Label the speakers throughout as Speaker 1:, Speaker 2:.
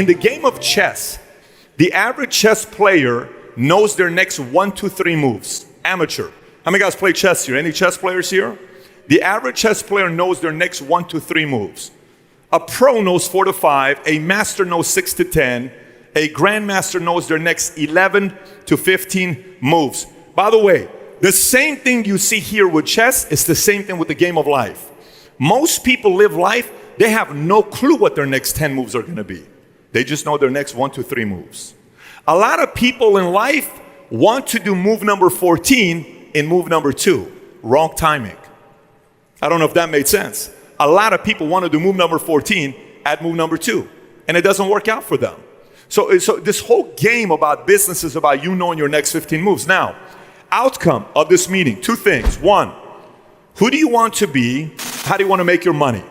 Speaker 1: In the game of chess, the average chess player knows their next 1, 2, 3 moves. Amateur. How many guys play chess here? Any chess players here? The average chess player knows their next 1, 2, 3 moves. A pro knows 4 to 5. A master knows 6 to 10. A grandmaster knows their next 11 to 15 moves. By the way, the same thing you see here with chess is the same thing with the game of life. Most people live life, they have no clue what their next 10 moves are going to be. They just know their next 1, 2, 3 moves. A lot of people in life want to do move number 14 in move number 2. Wrong timing. I don't know if that made sense. A lot of people want to do move number 14 at move number 2, and it doesn't work out for them. So this whole game about business is about you knowing your next 15 moves. Now, outcome of this meeting, 2 things. 1, who do you want to be? How do you want to make your money?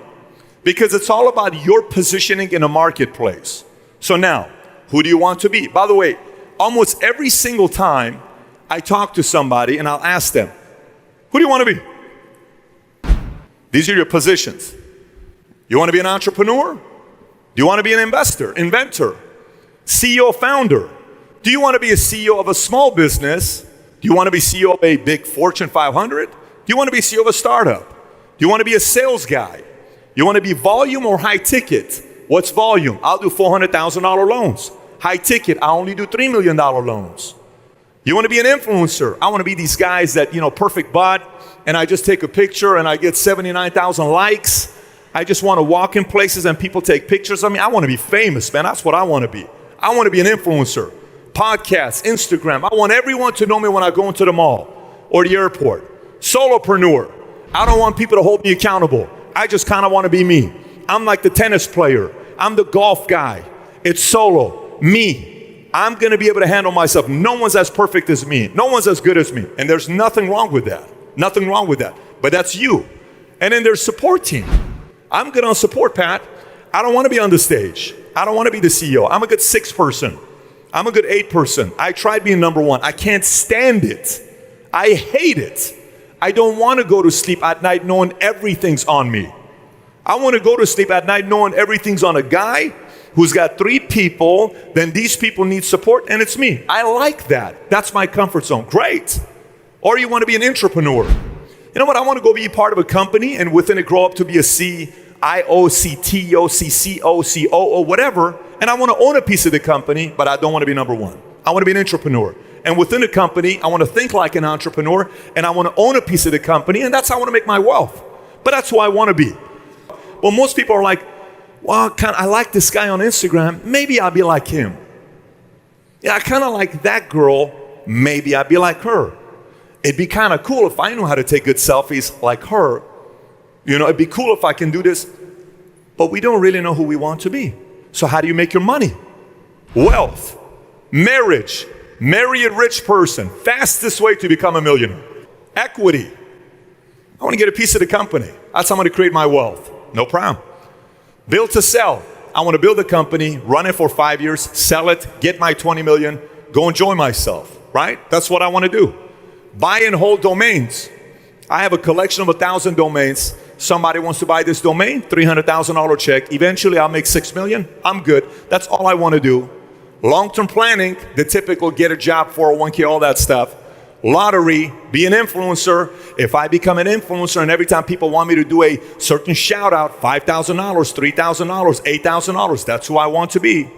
Speaker 1: Because it's all about your positioning in a marketplace. So now, who do you want to be? By the way, almost every single time I talk to somebody and I'll ask them, who do you want to be? These are your positions. You want to be an entrepreneur? Do you want to be an investor, inventor, CEO, founder? Do you want to be a CEO of a small business? Do you want to be CEO of a big Fortune 500? Do you want to be CEO of a startup? Do you want to be a sales guy? You want to be volume or high ticket? What's volume? I'll do $400,000 loans. High ticket, I only do $3 million loans. You want to be an influencer? I want to be these guys that, perfect butt, and I just take a picture and I get 79,000 likes. I just want to walk in places and people take pictures of me. I want to be famous, man. That's what I want to be. I want to be an influencer. Podcasts, Instagram. I want everyone to know me when I go into the mall or the airport. Solopreneur. I don't want people to hold me accountable. I just kind of want to be me. I'm like the tennis player. I'm the golf guy. It's solo. Me. I'm going to be able to handle myself. No one's as perfect as me. No one's as good as me. And there's nothing wrong with that. Nothing wrong with that. But that's you. And then there's support team. I'm good on support, Pat. I don't want to be on the stage. I don't want to be the CEO. I'm a good 6 person. I'm a good 8 person. I tried being number 1. I can't stand it. I hate it. I don't want to go to sleep at night knowing everything's on me. I want to go to sleep at night knowing everything's on a guy who's got 3 people, then these people need support, and it's me. I like that. That's my comfort zone. Great. Or you want to be an entrepreneur. You know what? I want to go be part of a company and within it grow up to be a CIO, CTO, CCO, COO, whatever, and I want to own a piece of the company, but I don't want to be number 1. I want to be an entrepreneur. And within the company, I want to think like an entrepreneur, and I want to own a piece of the company, and that's how I want to make my wealth. But that's who I want to be. Well, most people are like, well, I like this guy on Instagram. Maybe I'll be like him. Yeah, I kind of like that girl. Maybe I'll be like her. It'd be kind of cool if I knew how to take good selfies like her. It'd be cool if I can do this. But we don't really know who we want to be. So how do you make your money? Wealth, marriage, marry a rich person. Fastest way to become a millionaire. Equity. I want to get a piece of the company. That's how I'm going to create my wealth. No problem. Build to sell. I want to build a company, run it for 5 years, sell it, get my 20 million, go enjoy myself, right? That's what I want to do. Buy and hold domains. I have a collection of 1,000 domains. Somebody wants to buy this domain, $300,000 check. Eventually I'll make 6 million. I'm good. That's all I want to do. Long-term planning, the typical get a job, 401k, all that stuff. Lottery, be an influencer. If I become an influencer and every time people want me to do a certain shout out, $5,000, $3,000, $8,000, that's who I want to be.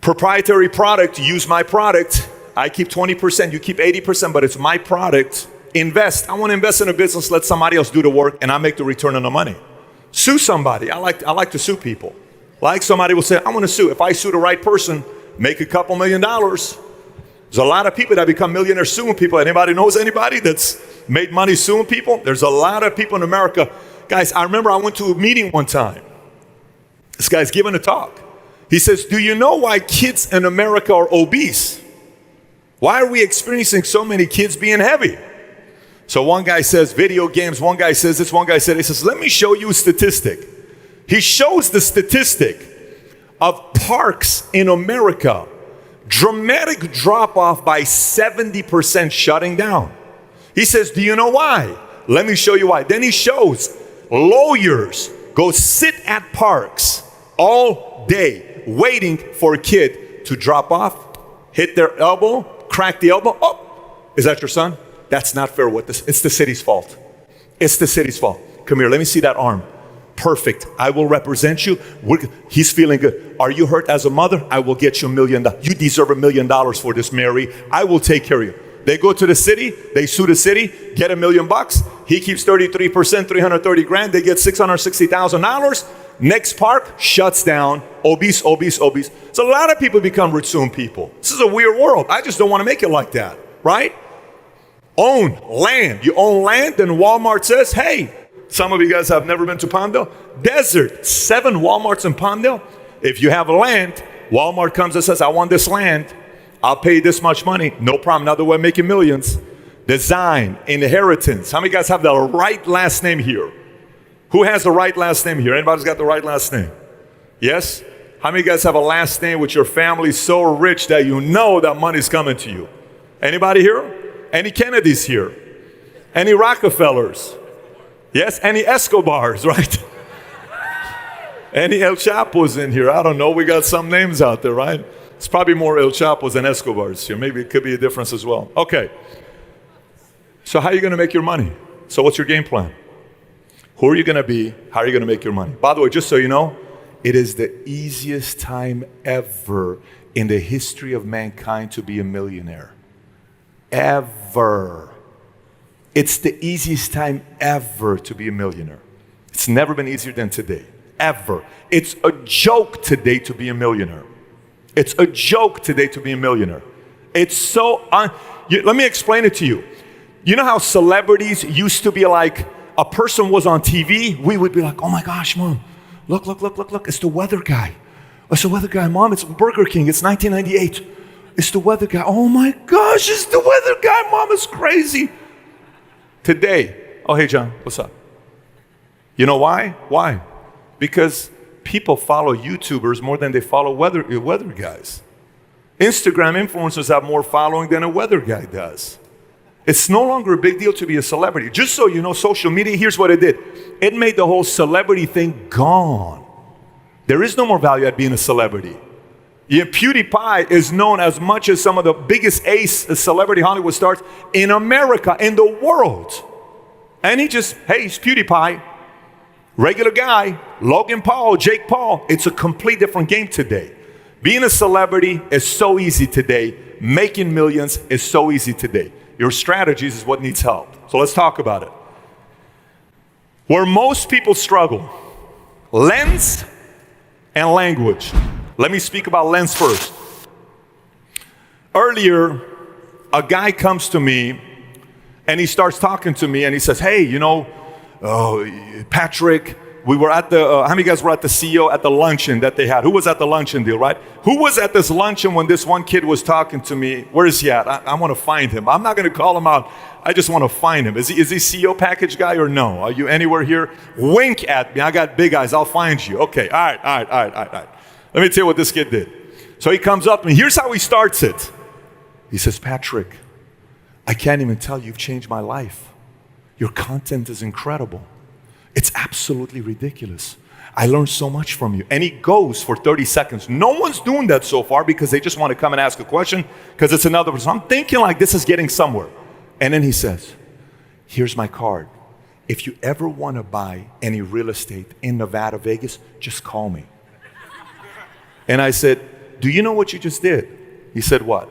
Speaker 1: Proprietary product, use my product. I keep 20%, you keep 80%, but it's my product. Invest. I want to invest in a business, let somebody else do the work, and I make the return on the money. Sue somebody. I like to sue people. Like somebody will say, I want to sue. If I sue the right person, make a couple $1 million. There's a lot of people that become millionaires suing people. Anybody knows anybody that's made money suing people? There's a lot of people in America. Guys, I remember I went to a meeting one time. This guy's giving a talk. He says, do you know why kids in America are obese? Why are we experiencing so many kids being heavy? So one guy says video games, one guy says this, one guy said, he says, let me show you a statistic. He shows the statistic of parks in America. Dramatic drop off by 70% shutting down. He says, do you know why? Let me show you why. Then he shows lawyers go sit at parks all day waiting for a kid to drop off, hit their elbow, crack the elbow. Oh, is that your son? That's not fair. It's the city's fault. It's the city's fault. Come here, let me see that arm. Perfect. I will represent you. He's feeling good. Are you hurt as a mother? I will get you $1 million. You deserve $1 million for this, Mary. I will take care of you. They go to the city, they sue the city, get $1 million. He keeps 33%, 330 grand. They get $660,000. Next park shuts down. Obese. So a lot of people become Ritsun people. This is a weird world. I just don't want to make it like that, right? Own land. You own land, then Walmart says, hey, some of you guys have never been to Palmdale. Desert, 7 Walmarts in Palmdale. If you have land, Walmart comes and says, I want this land. I'll pay this much money. No problem. Another way of making millions. Design, inheritance. How many guys have the right last name here? Who has the right last name here? Anybody's got the right last name? Yes? How many guys have a last name with your family so rich that you know that money's coming to you? Anybody here? Any Kennedys here? Any Rockefellers? Yes? Any Escobars, right? Any El Chapos in here? I don't know. We got some names out there, right? It's probably more El Chapos than Escobars here. Maybe it could be a difference as well. Okay. So how are you going to make your money? So what's your game plan? Who are you going to be? How are you going to make your money? By the way, just so you know, it is the easiest time ever in the history of mankind to be a millionaire. Ever. It's the easiest time ever to be a millionaire. It's never been easier than today. Ever. It's a joke today to be a millionaire. It's a joke today to be a millionaire. It's so, let me explain it to you. You know how celebrities used to be like, a person was on TV, we would be like, oh my gosh, Mom, look, it's the weather guy. It's the weather guy, Mom, it's Burger King, it's 1998. It's the weather guy. Oh my gosh, it's the weather guy, Mom, it's crazy. Today, oh hey John, what's up? You know why? Why? Because people follow YouTubers more than they follow weather guys. Instagram influencers have more following than a weather guy does. It's no longer a big deal to be a celebrity. Just so you know, social media, here's what it did. It made the whole celebrity thing gone. There is no more value at being a celebrity. Yeah, PewDiePie is known as much as some of the biggest celebrity Hollywood stars in America, in the world. And he's PewDiePie. Regular guy, Logan Paul, Jake Paul. It's a complete different game today. Being a celebrity is so easy today. Making millions is so easy today. Your strategies is what needs help. So let's talk about it. Where most people struggle, lens and language. Let me speak about lens first. Earlier, a guy comes to me and he starts talking to me and he says, hey, you know, Patrick, we were at the, how many guys were at the CEO at the luncheon that they had? Who was at the luncheon deal, right? Who was at this luncheon when this one kid was talking to me? Where is he at? I want to find him. I'm not going to call him out. I just want to find him. Is he CEO package guy or no? Are you anywhere here? Wink at me. I got big eyes. I'll find you. Okay. All right. Let me tell you what this kid did. So he comes up to me. Here's how he starts it. He says, Patrick, I can't even tell you, you've changed my life. Your content is incredible. It's absolutely ridiculous. I learned so much from you. And he goes for 30 seconds. No one's doing that so far because they just want to come and ask a question because it's another person. I'm thinking like this is getting somewhere. And then he says, here's my card. If you ever want to buy any real estate in Nevada, Vegas, just call me. And I said, do you know what you just did? He said, what?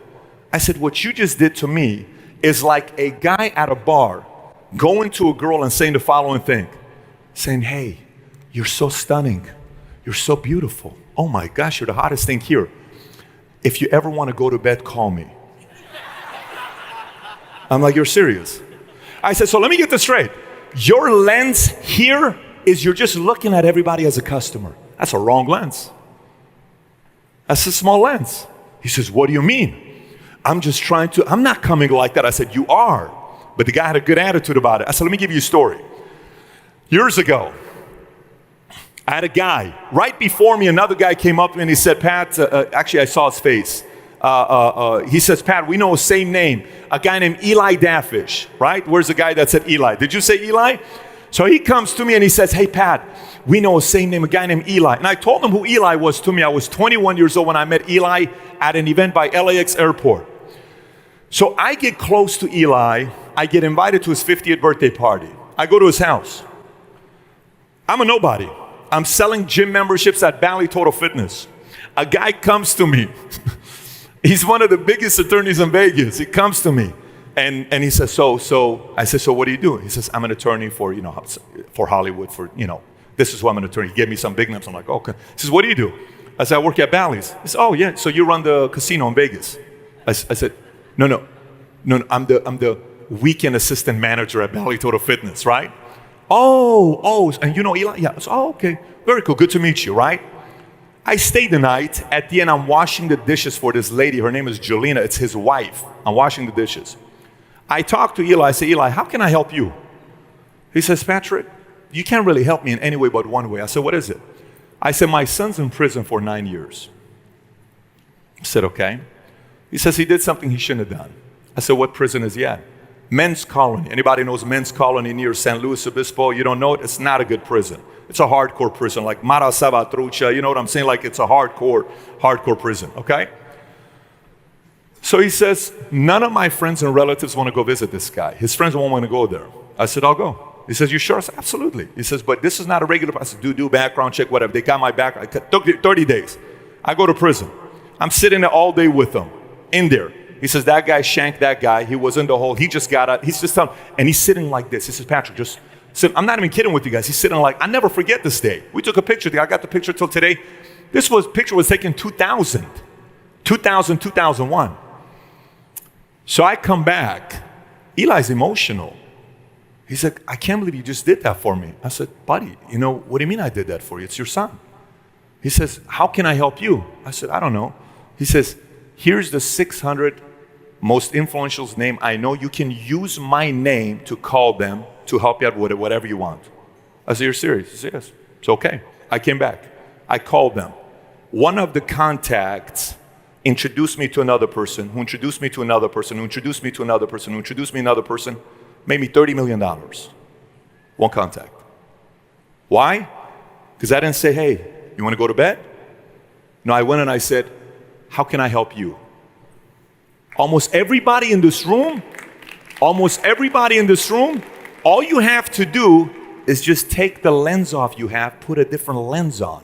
Speaker 1: I said, what you just did to me is like a guy at a bar going to a girl and saying the following thing. Saying, hey, you're so stunning. You're so beautiful. Oh my gosh, you're the hottest thing here. If you ever want to go to bed, call me. I'm like, you're serious? I said, so let me get this straight. Your lens here is you're just looking at everybody as a customer. That's a wrong lens. That's a small lens. He says, what do you mean? I'm not coming like that. I said, you are. But the guy had a good attitude about it. I said, let me give you a story. Years ago, I had a guy, right before me, another guy came up to me and he said, Pat, actually I saw his face. He says, Pat, we know the same name. A guy named Eli Dafish, right? Where's the guy that said Eli? Did you say Eli? So he comes to me and he says, hey Pat, we know a same name, a guy named Eli. And I told him who Eli was to me. I was 21 years old when I met Eli at an event by LAX airport. So I get close to Eli. I get invited to his 50th birthday party. I go to his house. I'm a nobody. I'm selling gym memberships at Bally Total Fitness. A guy comes to me. He's one of the biggest attorneys in Vegas. He comes to me and he says, so I said, so what do you do? He says, I'm an attorney for, for Hollywood, this is who I'm an attorney. He gave me some big names. I'm like, okay. He says, what do you do? I said, I work at Bally's. He said, oh yeah, so you run the casino in Vegas. I said, no, I'm the weekend assistant manager at Bally Total Fitness, right? Oh, and you know Eli? Yeah. So, oh, okay. Very cool. Good to meet you, right? I stayed the night. At the end, I'm washing the dishes for this lady. Her name is Jolena. It's his wife. I'm washing the dishes. I talked to Eli. I say, Eli, how can I help you? He says, Patrick, you can't really help me in any way but one way. I said, what is it? I said, my son's in prison for 9 years. I said, okay. He says he did something he shouldn't have done. I said, what prison is he at? Men's Colony. Anybody knows Men's Colony near San Luis Obispo? You don't know it? It's not a good prison. It's a hardcore prison, like Mara Salvatrucha. You know what I'm saying? Like it's a hardcore prison, okay? So he says, none of my friends and relatives want to go visit this guy. His friends won't want to go there. I said, I'll go. He says, you sure? I said, absolutely. He says, but this is not a regular, I said, do background check, whatever. They got my background. It took 30 days. I go to prison. I'm sitting there all day with them, in there. He says, that guy shanked that guy. He was in the hole. He just got out. He's just telling, and he's sitting like this. He says, Patrick, just sit. I'm not even kidding with you guys. He's sitting like, I never forget this day. We took a picture. I got the picture till today. Picture was taken 2001. So I come back. Eli's emotional. He said, I can't believe you just did that for me. I said, buddy, what do you mean I did that for you? It's your son. He says, how can I help you? I said, I don't know. He says, here's the 600 most influential name I know. You can use my name to call them to help you out with whatever you want. I said, you're serious? He said, yes. It's okay. I came back. I called them. One of the contacts introduced me to another person, who introduced me to another person, who introduced me to another person, who introduced me to another person, made me $30 million. One contact. Why? Because I didn't say, hey, you want to go to bed? No, I went and I said, how can I help you? Almost everybody in this room, all you have to do is just take the lens off you have, put a different lens on.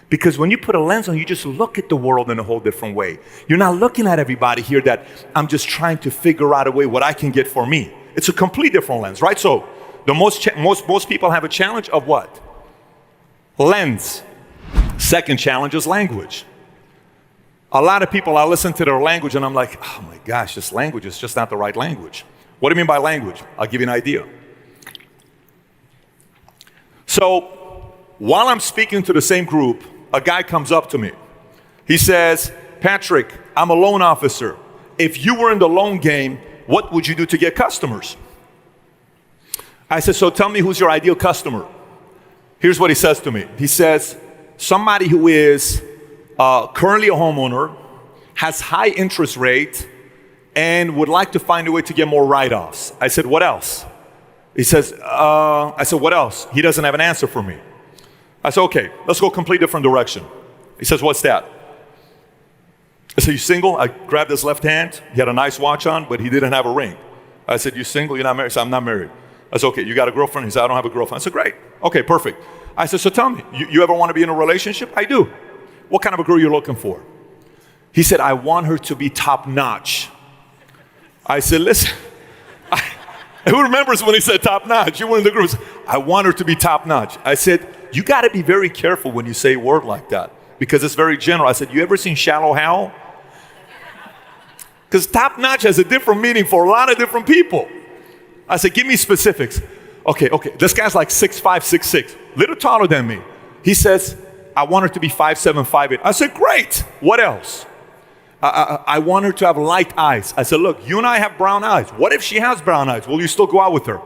Speaker 1: Because when you put a lens on, you just look at the world in a whole different way. You're not looking at everybody here that I'm just trying to figure out a way what I can get for me. It's a complete different lens, right? So the most people have a challenge of what? Lens. Second challenge is language. A lot of people, I listen to their language and I'm like, oh my gosh, this language is just not the right language. What do you mean by language? I'll give you an idea. So while I'm speaking to the same group, a guy comes up to me. He says, Patrick, I'm a loan officer. If you were in the loan game, what would you do to get customers? I said, so tell me who's your ideal customer. Here's what he says to me. He says, somebody who is currently a homeowner, has high interest rate, and would like to find a way to get more write-offs. I said, what else? He says, I said, what else? He doesn't have an answer for me. I said, okay, let's go a complete different direction. He says, what's that? I said, you single? I grabbed his left hand. He had a nice watch on, but he didn't have a ring. I said, you single? You're not married? He said, I'm not married. I said, okay, you got a girlfriend? He said, I don't have a girlfriend. I said, great. Okay, perfect. I said, so tell me, you ever want to be in a relationship? I do. What kind of a girl you're looking for? He said, I want her to be top-notch. I said, listen, who remembers when he said top-notch? You were in the group. I want her to be top-notch. I said, you got to be very careful when you say a word like that because it's very general. I said, you ever seen Shallow Hal? Because top-notch has a different meaning for a lot of different people. I said, give me specifics. Okay, this guy's like 6'5", 6'6", little taller than me. He says, I want her to be 5'7", 5'8". I said, great. What else? I want her to have light eyes. I said, look, you and I have brown eyes. What if she has brown eyes? Will you still go out with her?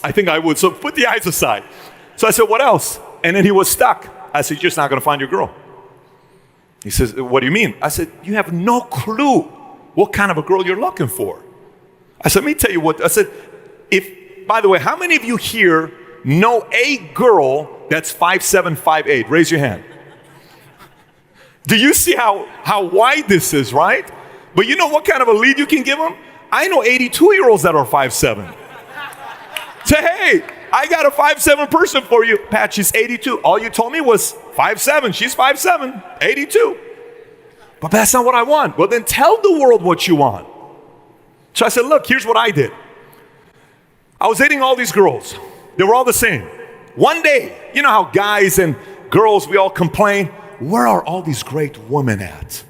Speaker 1: I think I would. So put the eyes aside. So I said, what else? And then he was stuck. I said, you're just not going to find your girl. He says, what do you mean? I said, you have no clue what kind of a girl you're looking for. I said, let me tell you what. I said, by the way, how many of you here know a girl that's 5'7", 5'8"? Raise your hand. Do you see how wide this is, right? But you know what kind of a lead you can give them? I know 82-year-olds that are 5'7". Say, hey, I got a 5'7" person for you. Pat, she's 82. All you told me was 5'7". She's 5'7", 82. But that's not what I want. Well, then tell the world what you want. So I said, look, here's what I did. I was dating all these girls. They were all the same. One day, you know how guys and girls, we all complain, where are all these great women at?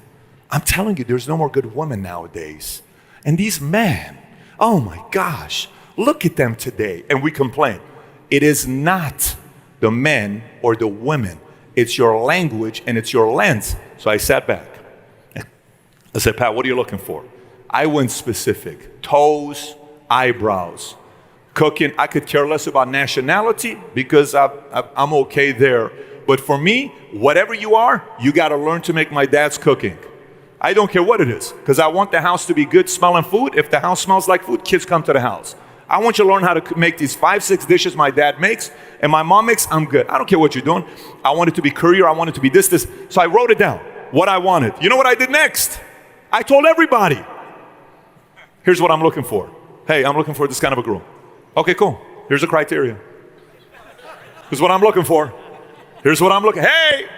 Speaker 1: I'm telling you, there's no more good women nowadays. And these men, oh my gosh, look at them today. And we complain. It is not the men or the women. It's your language and it's your lens. So I sat back. I said, Pat, what are you looking for? I went specific. Toes, eyebrows, cooking. I could care less about nationality because I'm okay there. But for me, whatever you are, you got to learn to make my dad's cooking. I don't care what it is, because I want the house to be good smelling food. If the house smells like food, kids come to the house. I want you to learn how to make these 5-6 dishes my dad makes and my mom makes. I'm good. I don't care what you're doing. I want it to be curry, or I want it to be this. So I wrote it down, what I wanted. You know what I did next? I told everybody, here's what I'm looking for. Hey, I'm looking for this kind of a girl. Okay, cool. Here's the criteria. Here's what I'm looking for. Here's what I'm looking. Hey,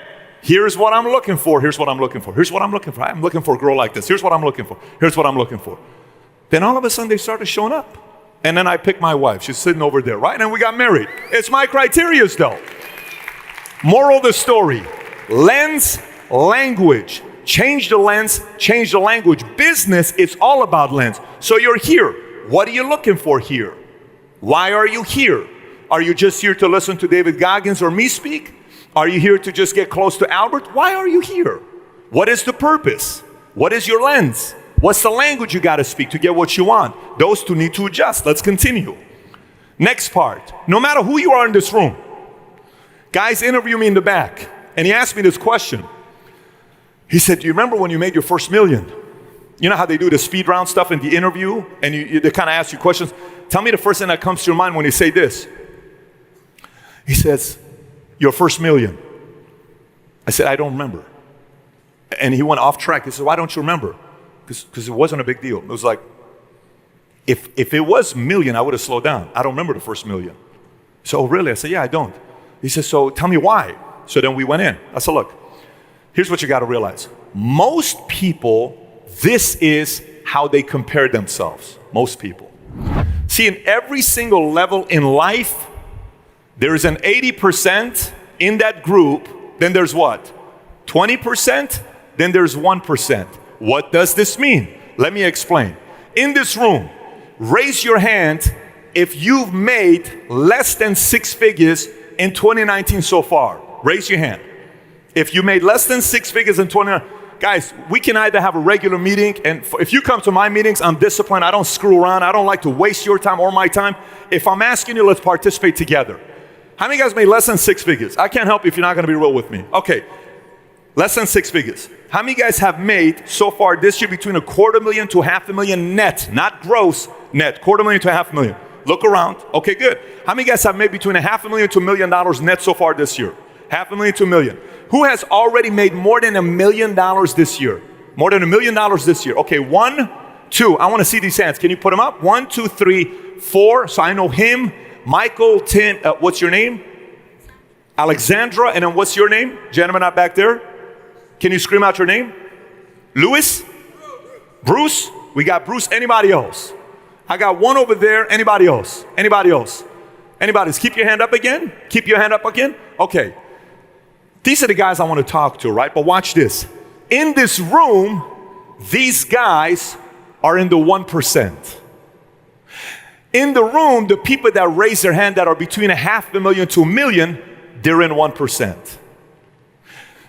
Speaker 1: here's what I'm looking for. Here's what I'm looking for. Here's what I'm looking for. I'm looking for a girl like this. Here's what I'm looking for. Here's what I'm looking for. Then all of a sudden they started showing up. And then I picked my wife. She's sitting over there, right? And we got married. It's my criteria though. Moral of the story. Lens, language. Change the lens, change the language. Business is all about lens. So you're here. What are you looking for here? Why are you here? Are you just here to listen to David Goggins or me speak? Are you here to just get close to Albert? Why are you here? What is the purpose? What is your lens? What's the language you got to speak to get what you want? Those two need to adjust. Let's continue. Next part. No matter who you are in this room, guys interview me in the back, and he asked me this question. He said, do you remember when you made your first million? You know how they do the speed round stuff in the interview, and they kind of ask you questions? Tell me the first thing that comes to your mind when you say this. He says, your first million. I said, I don't remember. And he went off track. He said, why don't you remember? Because it wasn't a big deal. It was like, if it was million, I would have slowed down. I don't remember the first million. So, oh, really? I said, yeah, I don't. He said, so tell me why. So then we went in. I said, look, here's what you got to realize. Most people, this is how they compare themselves. Most people. See, in every single level in life, there is an 80% in that group. Then there's what? 20%? Then there's 1%. What does this mean? Let me explain. In this room, raise your hand if you've made less than 6 figures in 2019 so far. Raise your hand. If you made less than 6 figures in 2019, guys, we can either have a regular meeting, and if you come to my meetings, I'm disciplined. I don't screw around. I don't like to waste your time or my time. If I'm asking you, let's participate together. How many guys made less than 6 figures? I can't help you if you're not going to be real with me. Okay, less than 6 figures. How many guys have made so far this year between $250,000 to $500,000 net, not gross, net, $250,000 to $500,000? Look around. Okay, good. How many guys have made between $500,000 to $1 million net so far this year? $500,000 to $1 million. Who has already made more than $1 million this year? More than $1 million this year. Okay, 1, 2. I want to see these hands. Can you put them up? 1, 2, 3, 4. So I know him, Michael, Tim. What's your name? Alexandra. And then what's your name? Gentleman up back there. Can you scream out your name? Louis? Bruce? We got Bruce. Anybody else? I got one over there. Anybody else? Anybody else? Anybody else? Keep your hand up again. Keep your hand up again. Okay. These are the guys I want to talk to, right? But watch this. In this room, these guys are in the 1%. In the room, the people that raise their hand that are between $500,000 to $1 million, they're in 1%.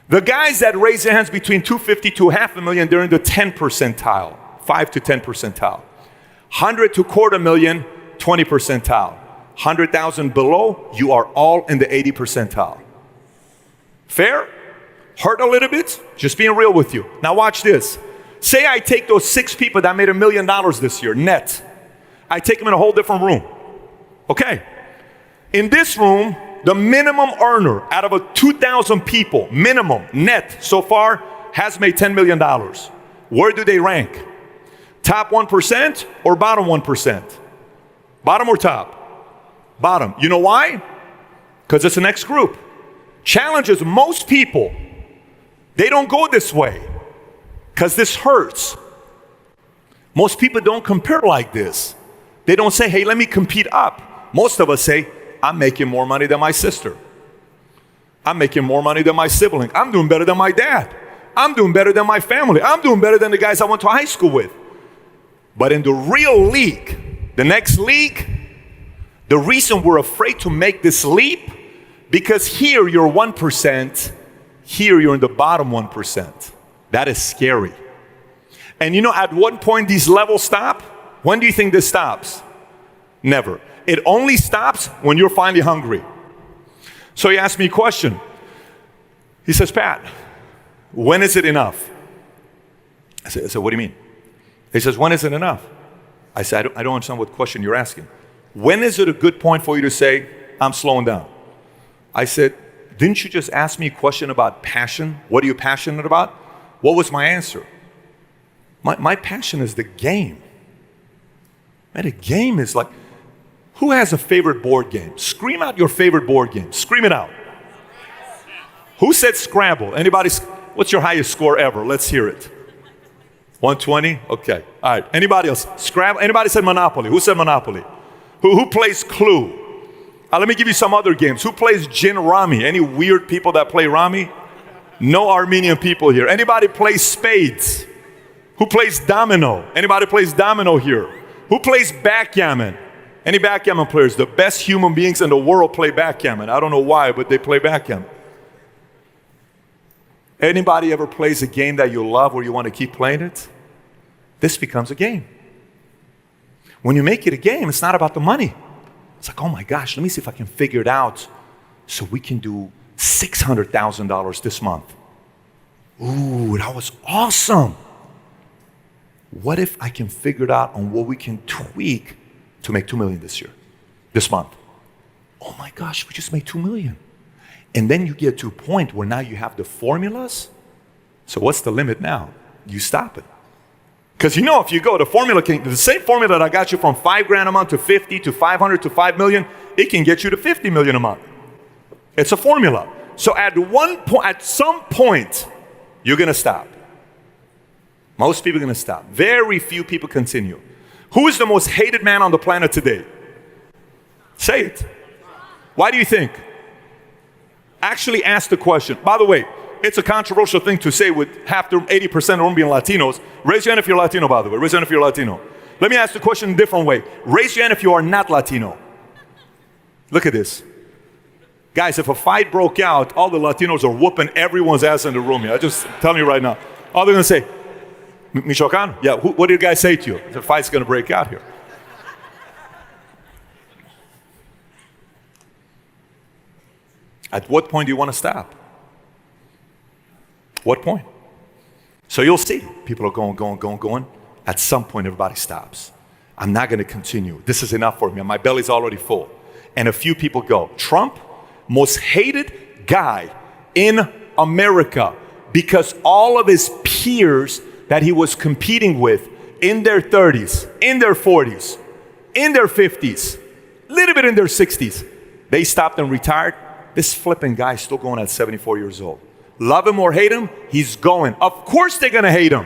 Speaker 1: The guys that raise their hands between $250,000 to $500,000, they're in the 10 percentile, 5 to 10 percentile. 100 to $250,000, 20 percentile. 100,000 below, you are all in the 80 percentile. Fair? Hurt a little bit? Just being real with you. Now watch this. Say I take those 6 people that made $1 million this year, net. I take them in a whole different room. Okay. In this room, the minimum earner out of a 2,000 people, minimum net so far, has made $10 million. Where do they rank? Top 1% or bottom 1%? Bottom or top? Bottom. You know why? Because it's the next group. Challenge is most people, they don't go this way because this hurts. Most people don't compare like this. They don't say, hey, let me compete up. Most of us say, I'm making more money than my sister. I'm making more money than my sibling. I'm doing better than my dad. I'm doing better than my family. I'm doing better than the guys I went to high school with. But in the real league, the next league, the reason we're afraid to make this leap, because here you're 1%, here you're in the bottom 1%. That is scary. And you know at what point these levels stop? When do you think this stops? Never. It only stops when you're finally hungry. So he asked me a question. He says, Pat, when is it enough? I said, what do you mean? He says, when is it enough? I said, I don't understand what question you're asking. When is it a good point for you to say, I'm slowing down? I said, didn't you just ask me a question about passion? What are you passionate about? What was my answer? My passion is the game. Man, a game is like, who has a favorite board game? Scream out your favorite board game. Scream it out. Who said Scrabble? Anybody? What's your highest score ever? Let's hear it. 120? Okay. All right. Anybody else? Scrabble? Anybody said Monopoly? Who said Monopoly? Who plays Clue? Let me give you some other games. Who plays Gin Rami? Any weird people that play Rami? No Armenian people here. Anybody play spades? Who plays domino? Anybody plays domino here? Who plays backgammon? Any backgammon players? The best human beings in the world play backgammon. I don't know why, but they play backgammon. Anybody ever plays a game that you love or you want to keep playing it? This becomes a game. When you make it a game, it's not about the money. It's like, oh my gosh, let me see if I can figure it out so we can do $600,000 this month. Ooh, that was awesome. What if I can figure it out on what we can tweak to make $2 million this month? Oh my gosh, we just made $2 million. And then you get to a point where now you have the formulas. So what's the limit now? You stop it. Because you know if you go, the same formula that I got you from $5,000 a month to 50 to 500 to 5 million, it can get you to 50 million a month. It's a formula. So at some point, you're gonna stop. Most people are gonna stop. Very few people continue. Who is the most hated man on the planet today? Say it. Why do you think? Actually ask the question. By the way, it's a controversial thing to say with 80% of them being Latinos. Raise your hand if you're Latino, by the way. Raise your hand if you're Latino. Let me ask the question a different way. Raise your hand if you are not Latino. Look at this. Guys, if a fight broke out, all the Latinos are whooping everyone's ass in the room here. I'm just telling you right now. All they're going to say, Michoacan? Yeah, what did you guys say to you? The fight's going to break out here. At what point do you want to stop? What point? So you'll see people are going. At some point, everybody stops. I'm not going to continue. This is enough for me. My belly's already full. And a few people go. Trump, most hated guy in America because all of his peers that he was competing with in their 30s, in their 40s, in their 50s, a little bit in their 60s, they stopped and retired. This flipping guy is still going at 74 years old. Love him or hate him, he's going. Of course they're going to hate him.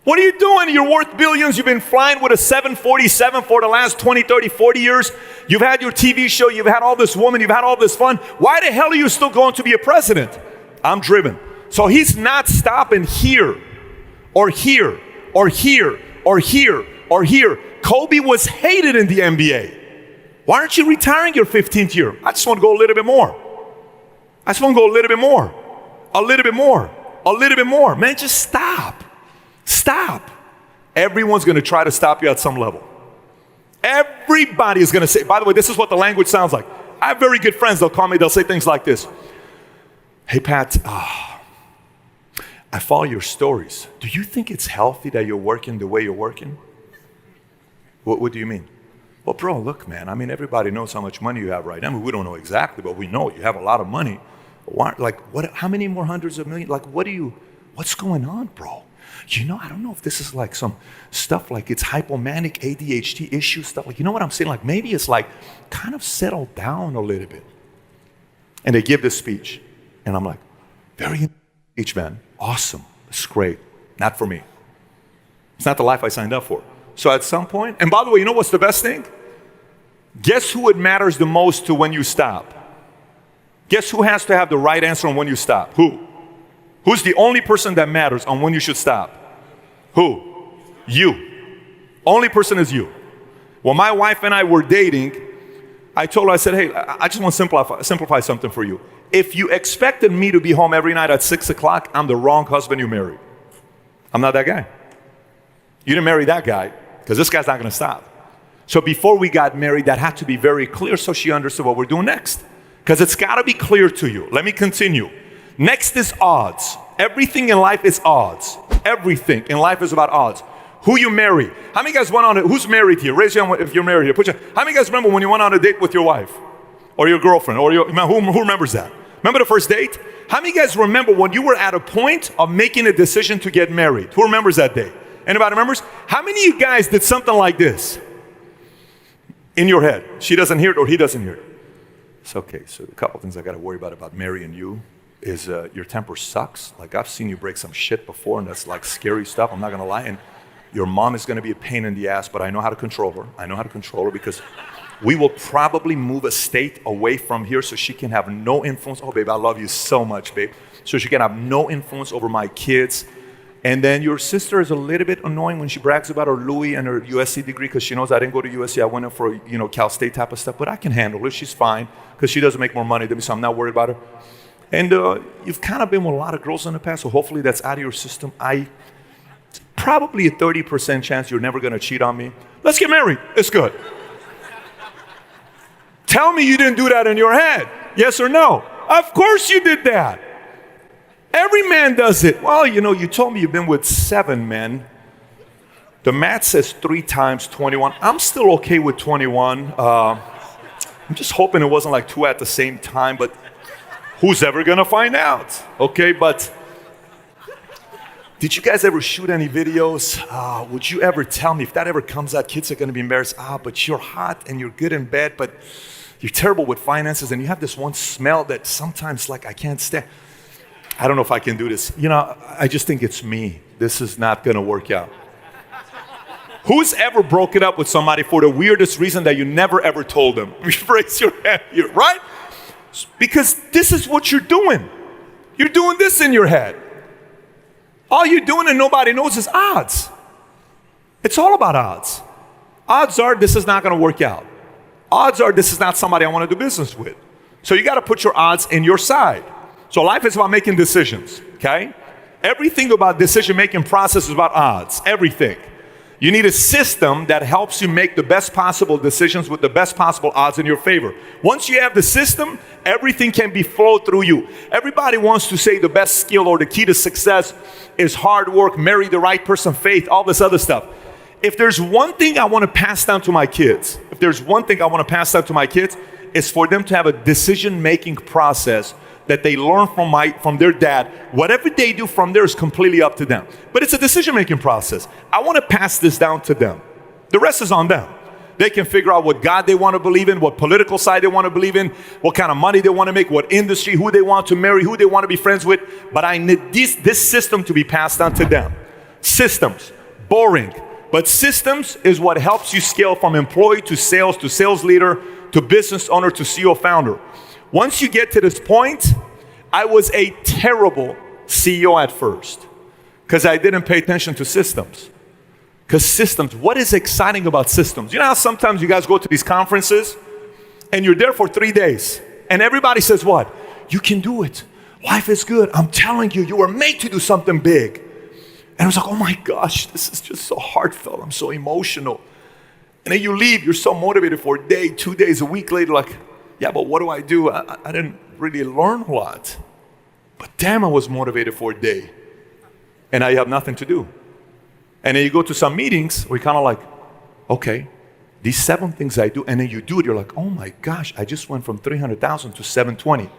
Speaker 1: What are you doing? You're worth billions. You've been flying with a 747 for the last 20, 30, 40 years. You've had your TV show. You've had all this woman. You've had all this fun. Why the hell are you still going to be a president? I'm driven. So he's not stopping here or here or here or here or here. Kobe was hated in the NBA. Why aren't you retiring your 15th year? I just want to go a little bit more. I just want to go a little bit more. A little bit more. A little bit more. Man, just stop. Stop. Everyone's going to try to stop you at some level. Everybody is going to say, by the way, this is what the language sounds like. I have very good friends. They'll call me. They'll say things like this. Hey, Pat, I follow your stories. Do you think it's healthy that you're working the way you're working? What do you mean? Well, bro, look, man, I mean, everybody knows how much money you have right now. I mean, we don't know exactly, but we know you have a lot of money. Why, like, what? How many more hundreds of millions? Like, what's going on, bro? I don't know if this is like some stuff like it's hypomanic ADHD issue stuff. Like, you know what I'm saying? Like, maybe it's like kind of settle down a little bit. And they give this speech. And I'm like, very speech, man. Awesome. It's great. Not for me. It's not the life I signed up for. So at some point, and by the way, you know what's the best thing? Guess who it matters the most to when you stop? Guess who has to have the right answer on when you stop? Who? Who's the only person that matters on when you should stop? Who? You. Only person is you. When my wife and I were dating, I told her, I said, hey, I just want to simplify something for you. If you expected me to be home every night at 6 o'clock, I'm the wrong husband you married. I'm not that guy. You didn't marry that guy because this guy's not going to stop. So before we got married, that had to be very clear so she understood what we're doing next. Because it's got to be clear to you. Let me continue. Next is odds. Everything in life is odds. Everything in life is about odds. Who you marry. How many guys went on it? Who's married here? Raise your hand if you're married here. How many guys remember when you went on a date with your wife? Or your girlfriend? Or who remembers that? Remember the first date? How many guys remember when you were at a point of making a decision to get married? Who remembers that day? Anybody remembers? How many of you guys did something like this? In your head. She doesn't hear it or he doesn't hear it. It's okay. So a couple things I got to worry about marrying you is your temper sucks. Like I've seen you break some shit before and that's like scary stuff. I'm not going to lie. And your mom is going to be a pain in the ass, but I know how to control her. I know how to control her because we will probably move a state away from here so she can have no influence. Oh, babe, I love you so much, babe. So she can have no influence over my kids. And then your sister is a little bit annoying when she brags about her Louis and her USC degree because she knows I didn't go to USC. I went in for, Cal State type of stuff. But I can handle her. She's fine because she doesn't make more money than me, so I'm not worried about her. And you've kind of been with a lot of girls in the past, so hopefully that's out of your system. Probably a 30% chance you're never going to cheat on me. Let's get married. It's good. Tell me you didn't do that in your head. Yes or no? Of course you did that. Every man does it. Well, you told me you've been with 7 men. The math says 3 times 21. I'm still okay with 21. I'm just hoping it wasn't like 2 at the same time, but who's ever gonna find out? Okay, but did you guys ever shoot any videos? Would you ever tell me if that ever comes out, kids are gonna be embarrassed. But you're hot and you're good in bed, but you're terrible with finances and you have this one smell that sometimes like I can't stand. I don't know if I can do this. I just think it's me. This is not gonna work out. Who's ever broken up with somebody for the weirdest reason that you never ever told them? Raise your hand here, right? Because this is what you're doing. You're doing this in your head. All you're doing and nobody knows is odds. It's all about odds. Odds are this is not gonna work out. Odds are this is not somebody I wanna do business with. So you gotta put your odds in your side. So life is about making decisions, okay? Everything about decision-making process is about odds, everything. You need a system that helps you make the best possible decisions with the best possible odds in your favor. Once you have the system, everything can be flowed through you. Everybody wants to say the best skill or the key to success is hard work, marry the right person, faith, all this other stuff. If there's one thing I want to pass down to my kids, it's for them to have a decision-making process that they learn from their dad. Whatever they do from there is completely up to them. But it's a decision-making process. I want to pass this down to them. The rest is on them. They can figure out what God they want to believe in, what political side they want to believe in, what kind of money they want to make, what industry, who they want to marry, who they want to be friends with. But I need this system to be passed on to them. Systems, boring. But systems is what helps you scale from employee to sales leader, to business owner, to CEO founder. Once you get to this point, I was a terrible CEO at first because I didn't pay attention to systems. Because systems, what is exciting about systems? You know how sometimes you guys go to these conferences and you're there for 3 days and everybody says what? You can do it. Life is good. I'm telling you, you were made to do something big. And I was like, oh my gosh, this is just so heartfelt. I'm so emotional. And then you leave, you're so motivated for a day, 2 days, a week later, like, yeah, but what do? I didn't really learn a lot. But damn, I was motivated for a day. And I have nothing to do. And then you go to some meetings where you're kind of like, okay, These 7 things I do, and then you do it, you're like, oh my gosh, I just went from 300,000 to 720.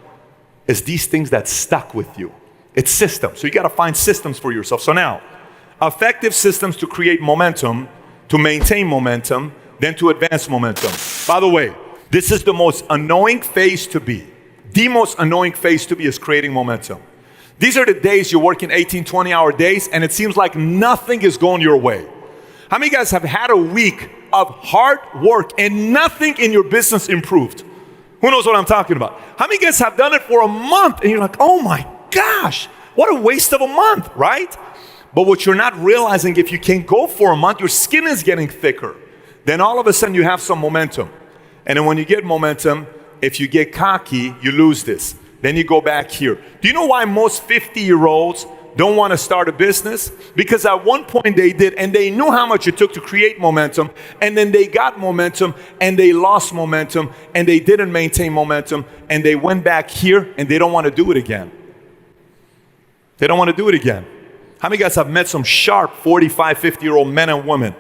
Speaker 1: It's these things that stuck with you. It's systems. So you got to find systems for yourself. So now, effective systems to create momentum, to maintain momentum, then to advance momentum. By the way, this is the most annoying phase to be. The most annoying phase to be is creating momentum. These are the days you're working 18, 20-hour days, and it seems like nothing is going your way. How many of you guys have had a week of hard work and nothing in your business improved? Who knows what I'm talking about? How many of you guys have done it for a month and you're like, oh my gosh, what a waste of a month, right? But what you're not realizing, if you can go for a month, your skin is getting thicker. Then all of a sudden you have some momentum. And then when you get momentum, if you get cocky, you lose this. Then you go back here. Do you know why most 50-year-olds don't want to start a business? Because at one point they did, and they knew how much it took to create momentum, and then they got momentum, and they lost momentum, and they didn't maintain momentum, and they went back here, and they don't want to do it again. They don't want to do it again. How many guys have met some sharp 45, 50-year-old men and women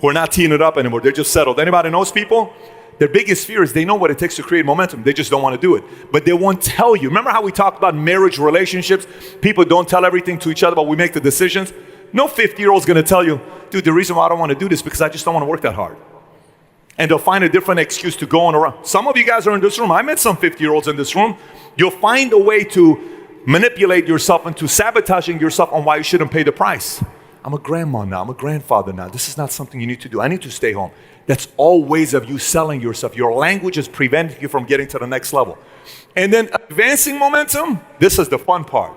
Speaker 1: who are not teeing it up anymore? They're just settled. Anybody knows people? Their biggest fear is they know what it takes to create momentum. They just don't want to do it. But they won't tell you. Remember how we talked about marriage relationships? People don't tell everything to each other, but we make the decisions. No 50-year-old's going to tell you, dude, the reason why I don't want to do this is because I just don't want to work that hard. And they'll find a different excuse to go on around. Some of you guys are in this room. I met some 50-year-olds in this room. You'll find a way to manipulate yourself into sabotaging yourself on why you shouldn't pay the price. I'm a grandma now. I'm a grandfather now. This is not something you need to do. I need to stay home. That's all ways of you selling yourself. Your language is preventing you from getting to the next level. And then advancing momentum, this is the fun part.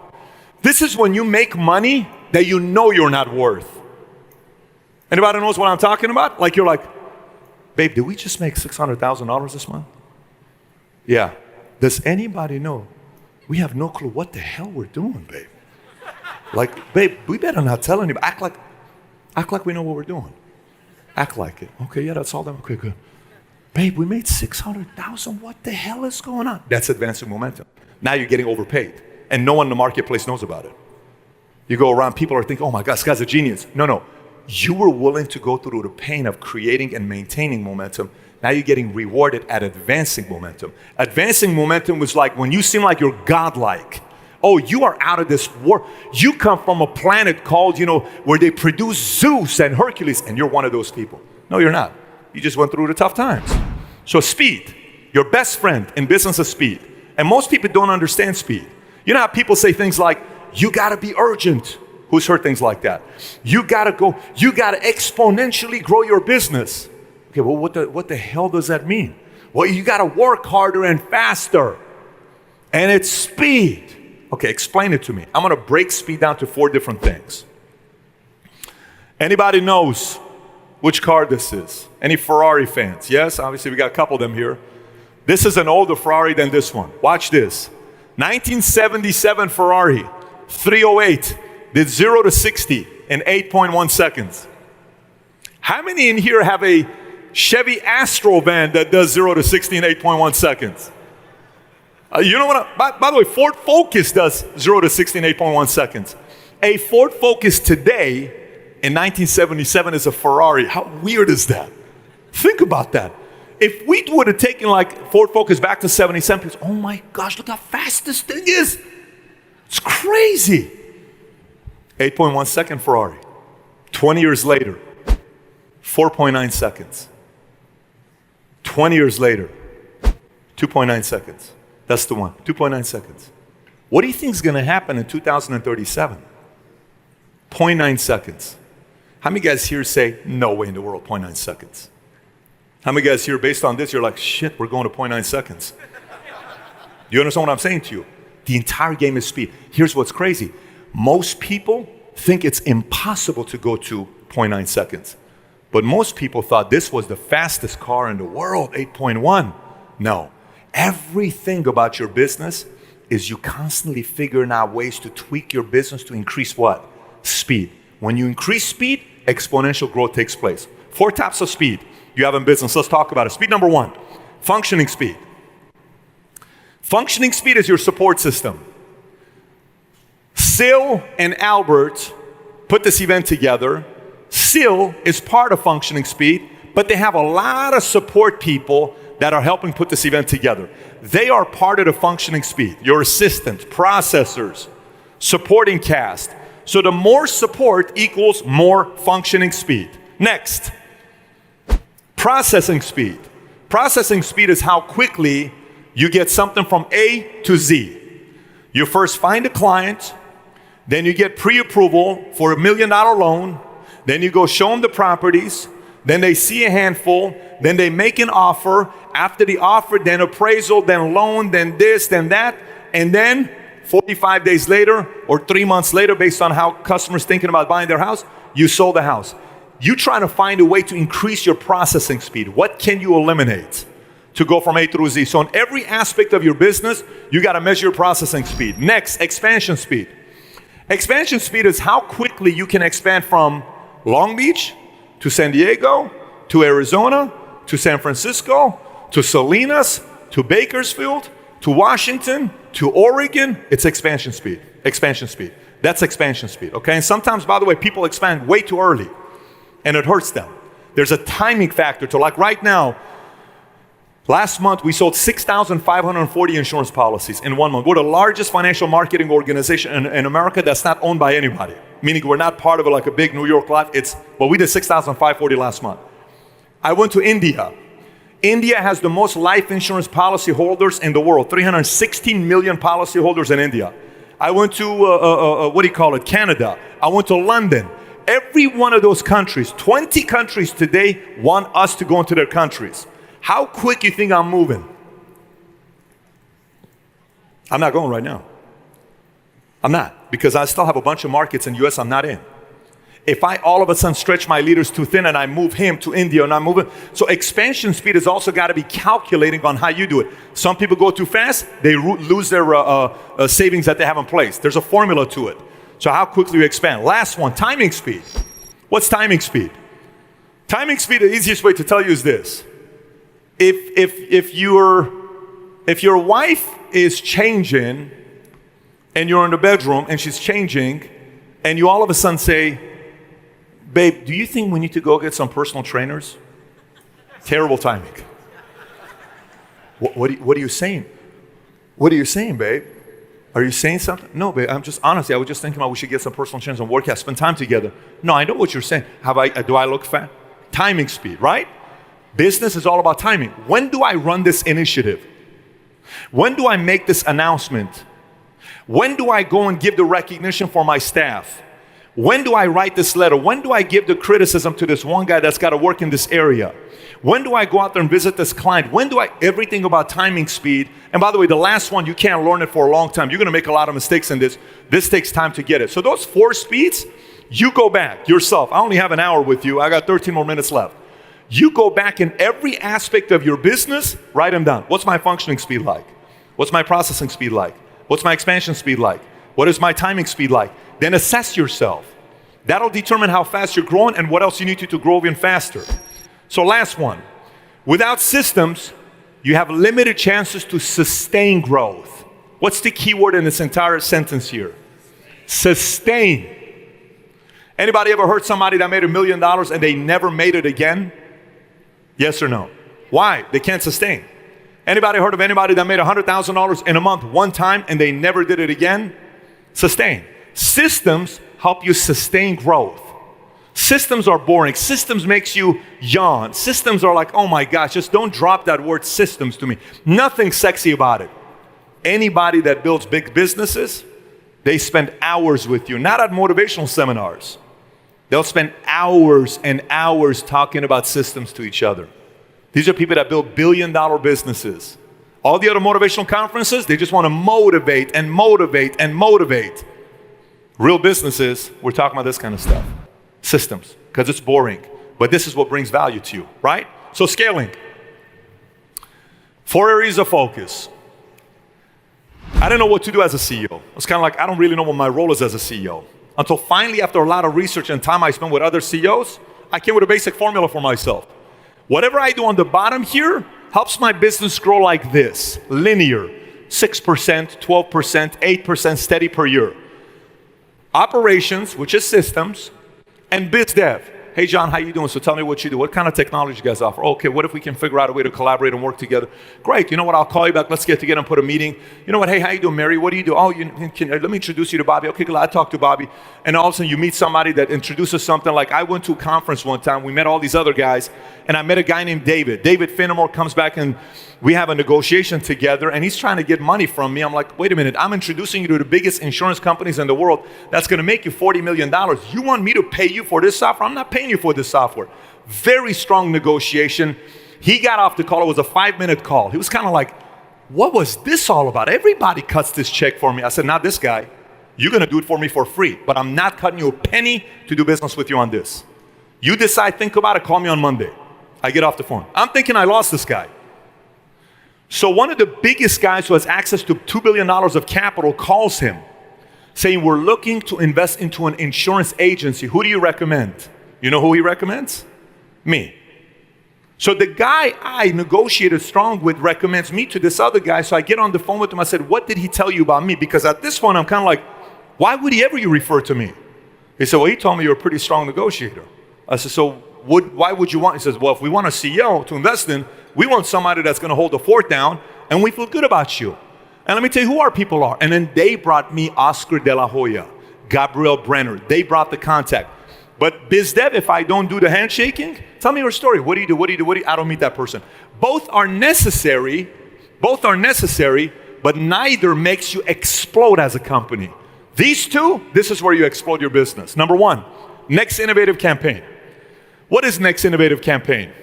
Speaker 1: This is when you make money that you know you're not worth. Anybody knows what I'm talking about? Like you're like, babe, did we just make $600,000 this month? Yeah. Does anybody know? We have no clue what the hell we're doing, babe. Like, babe, we better not tell anybody. Act like we know what we're doing. Act like it. Okay, yeah, that's all done. Okay, good. Babe, we made $600,000. What the hell is going on? That's advancing momentum. Now you're getting overpaid, and no one in the marketplace knows about it. You go around, people are thinking, oh my God, this guy's a genius. No. You were willing to go through the pain of creating and maintaining momentum. Now you're getting rewarded at advancing momentum. Advancing momentum was like when you seem like you're godlike. Oh, you are out of this world. You come from a planet called, where they produce Zeus and Hercules, and you're one of those people. No, you're not. You just went through the tough times. So speed, your best friend in business is speed. And most people don't understand speed. You know how people say things like, you gotta be urgent. Who's heard things like that? You gotta exponentially grow your business. Okay, well, what the hell does that mean? Well, you gotta work harder and faster. And it's speed. Okay, explain it to me. I'm going to break speed down to 4 different things. Anybody knows which car this is? Any Ferrari fans? Yes, obviously we got a couple of them here. This is an older Ferrari than this one. Watch this. 1977 Ferrari, 308, did 0 to 60 in 8.1 seconds. How many in here have a Chevy Astro van that does 0 to 60 in 8.1 seconds? You know what? By the way, Ford Focus does 0 to 60 in 8.1 seconds. A Ford Focus today in 1977 is a Ferrari. How weird is that? Think about that. If we would have taken like Ford Focus back to 77, oh my gosh, look how fast this thing is. It's crazy. 8.1 second Ferrari. 20 years later, 4.9 seconds. 20 years later, 2.9 seconds. That's the one, 2.9 seconds. What do you think is going to happen in 2037? 0.9 seconds. How many guys here say, no way in the world, 0.9 seconds? How many guys here, based on this, you're like, shit, we're going to 0.9 seconds? You understand what I'm saying to you? The entire game is speed. Here's what's crazy. Most people think it's impossible to go to 0.9 seconds. But most people thought this was the fastest car in the world, 8.1. No. Everything about your business is you constantly figuring out ways to tweak your business to increase what? Speed. When you increase speed, exponential growth takes place. 4 types of speed you have in business. Let's talk about it. Speed number 1, functioning speed. Functioning speed is your support system. Sil and Albert put this event together. Sil is part of functioning speed, but they have a lot of support people that are helping put this event together. They are part of the functioning speed. Your assistants, processors, supporting cast. So the more support equals more functioning speed. Next, processing speed. Processing speed is how quickly you get something from A to Z. You first find a client, then you get pre-approval for $1 million loan, then you go show them the properties, then they see a handful, then they make an offer. After the offer, then appraisal, then loan, then this, then that, and then 45 days later or 3 months later, based on how customers thinking about buying their house, you sold the house. You try to find a way to increase your processing speed. What can you eliminate to go from A through Z? So in every aspect of your business, you got to measure your processing speed. Next, expansion speed. Expansion speed is how quickly you can expand from Long Beach to San Diego, to Arizona, to San Francisco, to Salinas, to Bakersfield, to Washington, to Oregon. It's expansion speed. Expansion speed. That's expansion speed, okay? And sometimes, by the way, people expand way too early, and it hurts them. There's a timing factor to, like right now, last month we sold 6,540 insurance policies in 1 month. We're the largest financial marketing organization in America that's not owned by anybody. Meaning we're not part of it like a big New York Life. We did 6,540 last month. I went to India. India has the most life insurance policy holders in the world, 316 million policy holders in India. I went to, Canada. I went to London. Every one of those countries, 20 countries today want us to go into their countries. How quick you think I'm moving? I'm not going right now. I'm not, because I still have a bunch of markets in the US I'm not in. If I all of a sudden stretch my leaders too thin and I move him to India and I'm moving, so expansion speed has also got to be calculating on how you do it. Some people go too fast, they lose their savings that they have in place. There's a formula to it. So how quickly you expand. Last one, timing speed. What's timing speed? Timing speed, the easiest way to tell you is this. If your wife is changing and you're in the bedroom and she's changing and you all of a sudden say, babe, do you think we need to go get some personal trainers? Terrible timing. What are you saying? What are you saying, babe? Are you saying something? No, babe, honestly, I was just thinking about we should get some personal trainers and work out, spend time together. No, I know what you're saying. Do I look fat? Timing speed, right? Business is all about timing. When do I run this initiative? When do I make this announcement? When do I go and give the recognition for my staff? When do I write this letter? When do I give the criticism to this one guy that's got to work in this area? When do I go out there and visit this client? Everything about timing speed. And by the way, the last one, you can't learn it for a long time. You're going to make a lot of mistakes in this. This takes time to get it. So those 4 speeds, you go back yourself. I only have an hour with you. I got 13 more minutes left. You go back in every aspect of your business, write them down. What's my functioning speed like? What's my processing speed like? What's my expansion speed like? What is my timing speed like? Then assess yourself. That'll determine how fast you're growing and what else you need to grow even faster. So last one, without systems, you have limited chances to sustain growth. What's the key word in this entire sentence here? Sustain. Anybody ever heard somebody that made $1 million and they never made it again? Yes or no? Why? They can't sustain. Anybody heard of anybody that made $100,000 in a month one time and they never did it again? Sustain. Systems help you sustain growth. Systems are boring. Systems makes you yawn. Systems are like, oh my gosh, just don't drop that word systems to me. Nothing sexy about it. Anybody that builds big businesses, they spend hours with you, not at motivational seminars. They'll spend hours and hours talking about systems to each other. These are people that build billion-dollar businesses. All the other motivational conferences, they just want to motivate and motivate and motivate. Real businesses, we're talking about this kind of stuff. Systems, because it's boring. But this is what brings value to you, right? So scaling. 4 areas of focus. I didn't know what to do as a CEO. It's kind of like, I don't really know what my role is as a CEO. Until finally, after a lot of research and time I spent with other CEOs, I came with a basic formula for myself. Whatever I do on the bottom here helps my business grow like this, linear, 6%, 12%, 8% steady per year. Operations, which is systems, and biz dev. hey John, how you doing? So tell me what you do. What kind of technology you guys offer? Okay, what if we can figure out a way to collaborate and work together? Great, you know what, I'll call you back. Let's get together and put a meeting. You know what, hey, how you doing, Mary? What do you do? Oh, let me introduce you to Bobby. Okay, I talked to Bobby. And all of a sudden you meet somebody that introduces something. Like I went to a conference one time, we met all these other guys, and I met a guy named David. David Finnemore comes back and we have a negotiation together, and he's trying to get money from me. I'm like, wait a minute, I'm introducing you to the biggest insurance companies in the world that's gonna make you $40 million. You want me to pay you for this software? I'm not paying you for this software. Very strong negotiation. He got off the call, it was a 5-minute call. He was kind of like, what was this all about? Everybody cuts this check for me. I said, not this guy. You're gonna do it for me for free, but I'm not cutting you a penny to do business with you on this. You decide, think about it, call me on Monday. I get off the phone. I'm thinking I lost this guy. So one of the biggest guys who has access to $2 billion of capital calls him saying, we're looking to invest into an insurance agency. Who do you recommend? You know who he recommends? Me. So the guy I negotiated strong with recommends me to this other guy. So I get on the phone with him. I said, what did he tell you about me? Because at this point, I'm kind of like, why would he ever refer to me? He said, well, he told me you're a pretty strong negotiator. I said, so why would you want? He says, well, if we want a CEO to invest in, we want somebody that's going to hold the fort down, and we feel good about you. And let me tell you who our people are. And then they brought me Oscar De La Hoya, Gabriel Brenner. They brought the contact. But biz dev, if I don't do the handshaking, tell me your story. What do you do? What do you do? What do you? I don't meet that person. Both are necessary, but neither makes you explode as a company. These two, this is where you explode your business. Number one, next innovative campaign. What is next innovative campaign?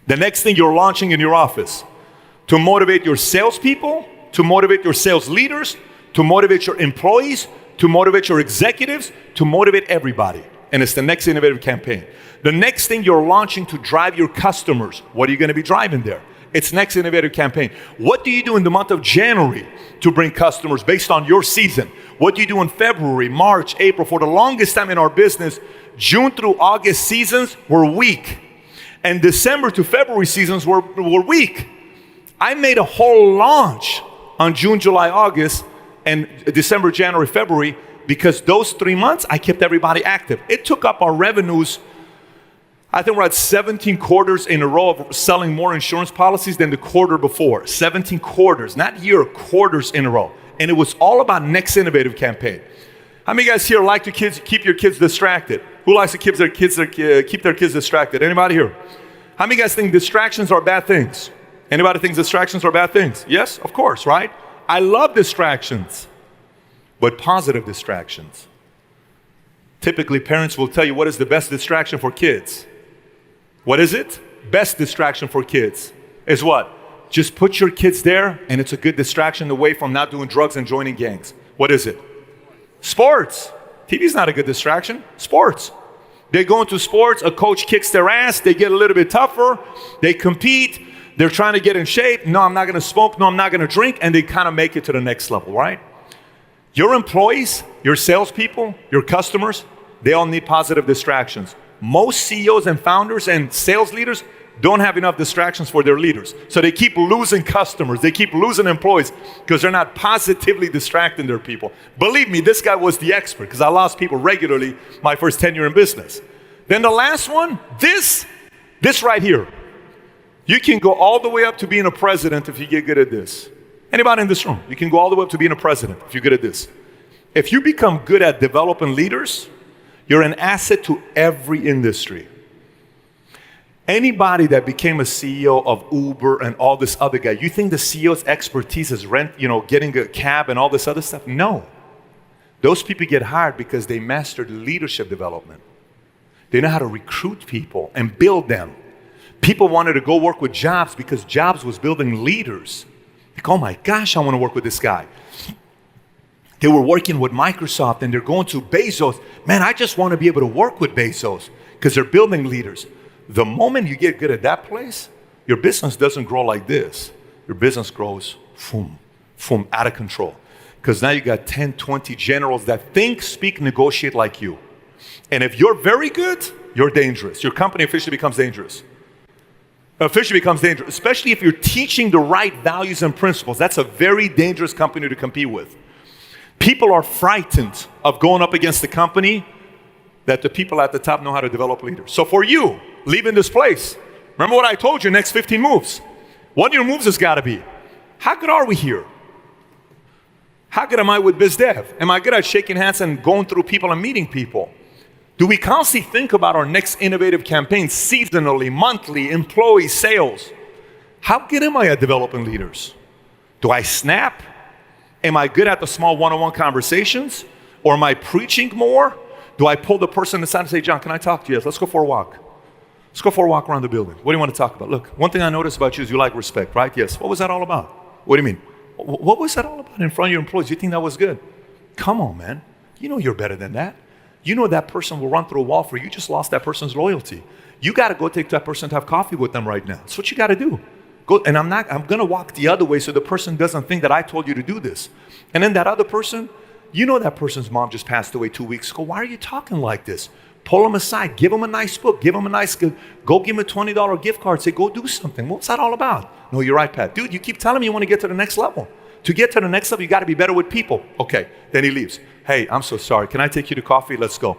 Speaker 1: The next thing you're launching in your office to motivate your salespeople, to motivate your sales leaders, to motivate your employees, to motivate your executives, to motivate everybody. And it's the next innovative campaign. The next thing you're launching to drive your customers. What are you going to be driving there? It's next innovative campaign. What do you do in the month of January to bring customers based on your season? What do you do in February, March, April? For the longest time in our business, June through August seasons were weak. And December to February seasons were weak. I made a whole launch on June, July, August, and December, January, February, because those 3 months, I kept everybody active. It took up our revenues. I think we're at 17 quarters in a row of selling more insurance policies than the quarter before. 17 quarters, not year, quarters in a row. And it was all about next innovative campaign. How many guys here like to keep your kids distracted? Who likes to keep their kids distracted? Anybody here? How many guys think distractions are bad things? Anybody thinks distractions are bad things? Yes, of course, right? I love distractions, but positive distractions. Typically, parents will tell you what is the best distraction for kids. What is it? Best distraction for kids is what? Just put your kids there, and it's a good distraction away from not doing drugs and joining gangs. What is it? Sports. TV's not a good distraction. Sports. They go into sports, a coach kicks their ass, they get a little bit tougher, they compete, they're trying to get in shape. No, I'm not going to smoke. No, I'm not going to drink. And they kind of make it to the next level, right? Your employees, your salespeople, your customers, they all need positive distractions. Most CEOs and founders and sales leaders don't have enough distractions for their leaders. So they keep losing customers. They keep losing employees because they're not positively distracting their people. Believe me, this guy was the expert because I lost people regularly my first tenure in business. Then the last one, this right here. You can go all the way up to being a president if you get good at this. Anybody in this room, you can go all the way up to being a president if you're good at this. If you become good at developing leaders, you're an asset to every industry. Anybody that became a CEO of Uber and all this other guy, you think the CEO's expertise is getting a cab and all this other stuff? No. Those people get hired because they mastered leadership development. They know how to recruit people and build them. People wanted to go work with Jobs because Jobs was building leaders. Like, oh my gosh, I want to work with this guy. They were working with Microsoft and they're going to Bezos. Man, I just want to be able to work with Bezos because they're building leaders. The moment you get good at that place, your business doesn't grow like this. Your business grows, out of control. Because now you got 10, 20 generals that think, speak, negotiate like you. And if you're very good, you're dangerous. Your company officially becomes dangerous. Especially if you're teaching the right values and principles. That's a very dangerous company to compete with. People are frightened of going up against the company that the people at the top know how to develop leaders. So for you, leaving this place, remember what I told you, next 15 moves. One of your moves has got to be, how good are we here? How good am I with biz dev? Am I good at shaking hands and going through people and meeting people? Do we constantly think about our next innovative campaign seasonally, monthly, employee sales? How good am I at developing leaders? Do I snap? Am I good at the small one-on-one conversations? Or am I preaching more? Do I pull the person aside and say, John, can I talk to you? Yes, let's go for a walk. Let's go for a walk around the building. What do you want to talk about? Look, one thing I noticed about you is you like respect, right? Yes. What was that all about? What do you mean? What was that all about in front of your employees? You think that was good? Come on, man. You know you're better than that. You know that person will run through a wall for you. You just lost that person's loyalty. You got to go take that person to have coffee with them right now. That's what you got to do. Go, and I'm going to walk the other way so the person doesn't think that I told you to do this. And then that other person, you know that person's mom just passed away 2 weeks ago. Why are you talking like this? Pull them aside. Give them a nice book. Give them a nice, go give them a $20 gift card. Say, go do something. What's that all about? No, you're right, Pat. Dude, you keep telling me you want to get to the next level. To get to the next level, you got to be better with people. Okay, then he leaves. Hey, I'm so sorry. Can I take you to coffee? Let's go.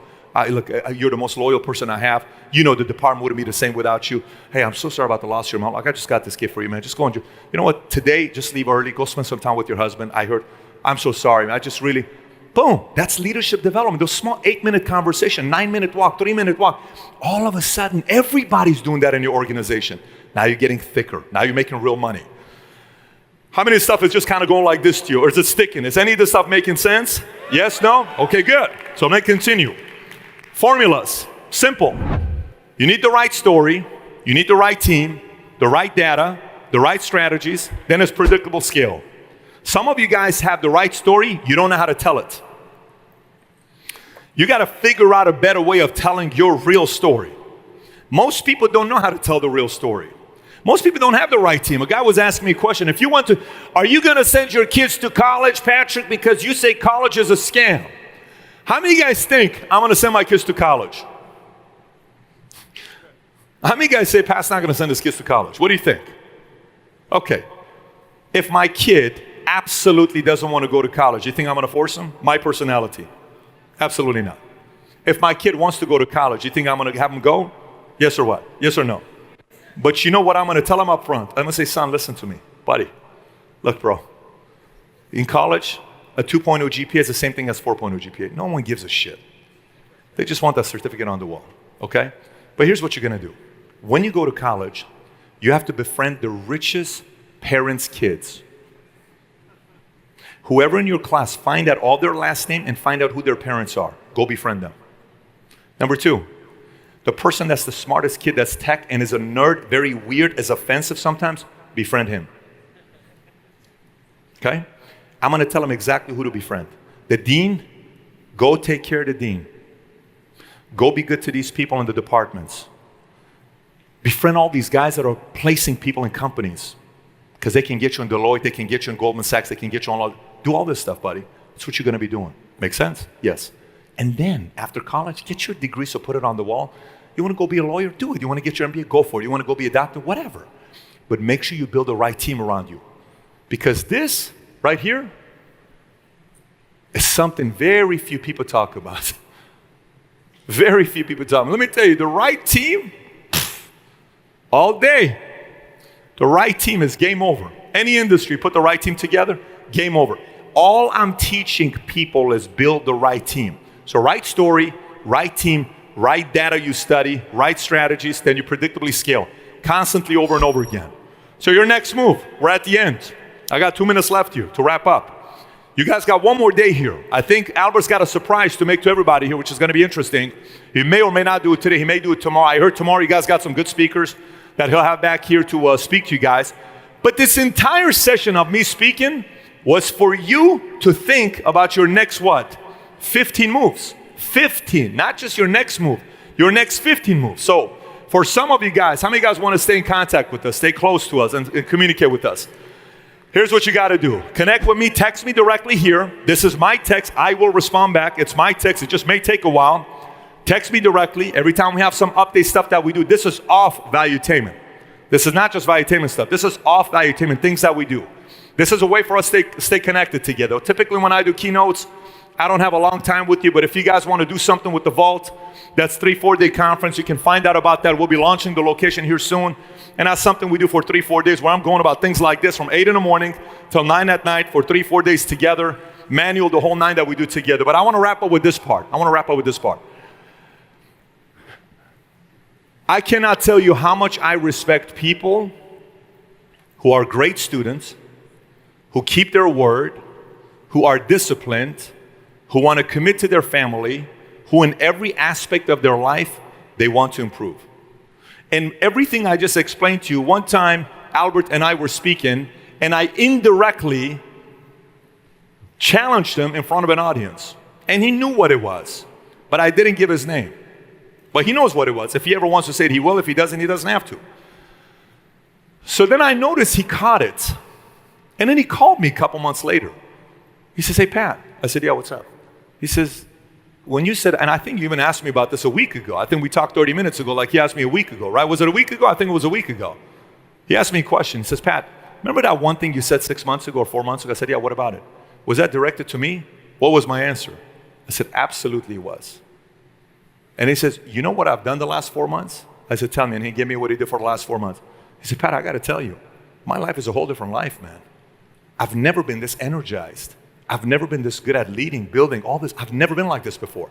Speaker 1: Look, you're the most loyal person I have. You know the department wouldn't be the same without you. Hey, I'm so sorry about the loss of your mom. Like, I just got this gift for you, man. Just go and you know what? Today, just leave early. Go spend some time with your husband. I heard, I'm so sorry, man. I just really, boom. That's leadership development. Those small 8-minute conversation, 9-minute walk, 3-minute walk. All of a sudden, everybody's doing that in your organization. Now you're getting thicker. Now you're making real money. How many stuff is just kind of going like this to you? Or is it sticking? Is any of this stuff making sense? Yes, no? Okay, good. So I'm going to continue. Formulas, simple. You need the right story, you need the right team, the right data, the right strategies, then it's predictable scale. Some of you guys have the right story, you don't know how to tell it. You got to figure out a better way of telling your real story. Most people don't know how to tell the real story. Most people don't have the right team. A guy was asking me a question. If you want to, are you going to send your kids to college, Patrick, because you say college is a scam? How many of you guys think I'm going to send my kids to college? How many of you guys say Pat's not going to send his kids to college? What do you think? Okay. If my kid absolutely doesn't want to go to college, you think I'm going to force him? My personality. Absolutely not. If my kid wants to go to college, you think I'm going to have him go? Yes or what? Yes or no? But you know what I'm going to tell him up front? I'm going to say, son, listen to me. Buddy, look, bro. In college, a 2.0 GPA is the same thing as 4.0 GPA. No one gives a shit. They just want that certificate on the wall, okay? But here's what you're going to do. When you go to college, you have to befriend the richest parents' kids. Whoever in your class, find out all their last name and find out who their parents are. Go befriend them. Number 2, the person that's the smartest kid that's tech and is a nerd, very weird, is offensive sometimes, befriend him. Okay? I'm going to tell him exactly who to befriend. The dean, go take care of the dean. Go be good to these people in the departments. Befriend all these guys that are placing people in companies because they can get you in Deloitte, they can get you in Goldman Sachs, they can get you on all, do all this stuff, buddy. That's what you're going to be doing. Make sense? Yes. And then after college, get your degree, so put it on the wall. You want to go be a lawyer? Do it. You want to get your MBA? Go for it. You want to go be a doctor? Whatever. But make sure you build the right team around you. Because this right here is something very few people talk about. Very few people talk about. Let me tell you, the right team, all day, the right team is game over. Any industry, put the right team together, game over. All I'm teaching people is build the right team. So right story, right team, right data you study, right strategies, then you predictably scale. Constantly over and over again. So your next move, we're at the end. I got 2 minutes left here to wrap up. You guys got one more day here. I think Albert's got a surprise to make to everybody here, which is going to be interesting. He may or may not do it today. He may do it tomorrow. I heard tomorrow you guys got some good speakers that he'll have back here to speak to you guys. But this entire session of me speaking was for you to think about your next what? 15 moves. 15, not just your next move, your next 15 moves. So for some of you guys, how many of you guys want to stay in contact with us, stay close to us and communicate with us? Here's what you got to do. Connect with me, text me directly here. This is my text. I will respond back. It's my text. It just may take a while. Text me directly. Every time we have some update stuff that we do, this is off valuetainment. This is not just valuetainment stuff. This is off valuetainment, things that we do. This is a way for us to stay connected together. Typically when I do keynotes, I don't have a long time with you, but if you guys want to do something with the vault, that's 3-4 day conference. You can find out about that. We'll be launching the location here soon. And that's something we do for 3-4 days where I'm going about things like this from 8 in the morning till 9 at night for 3-4 days together. Manual, the whole 9 that we do together. But I want to wrap up with this part. I cannot tell you how much I respect people who are great students, who keep their word, who are disciplined, who want to commit to their family, who in every aspect of their life, they want to improve. And everything I just explained to you, one time Albert and I were speaking, and I indirectly challenged him in front of an audience. And he knew what it was, but I didn't give his name. But he knows what it was. If he ever wants to say it, he will. If he doesn't, he doesn't have to. So then I noticed he caught it. And then he called me a couple months later. He says, "Hey, Pat." I said, "Yeah, what's up?" He says, "When you said," and I think you even asked me about this a week ago. I think we talked 30 minutes ago, like he asked me a week ago, right? Was it a week ago? I think it was a week ago. He asked me a question. He says, "Pat, remember that one thing you said 6 months ago or 4 months ago?" I said, "Yeah, what about it? Was that directed to me?" What was my answer? I said, "Absolutely it was." And he says, "You know what I've done the last 4 months?" I said, "Tell me." And he gave me what he did for the last 4 months. He said, "Pat, I got to tell you, my life is a whole different life, man. I've never been this energized. I've never been this good at leading, building, all this. I've never been like this before."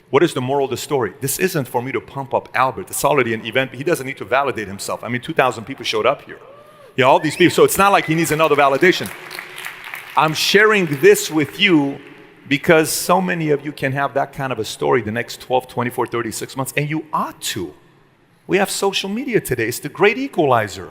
Speaker 1: What is the moral of the story? This isn't for me to pump up Albert. It's already an event. He doesn't need to validate himself. I mean, 2,000 people showed up here. Yeah, all these people. So it's not like he needs another validation. I'm sharing this with you because so many of you can have that kind of a story the next 12, 24, 36 months, and you ought to. We have social media today. It's the great equalizer.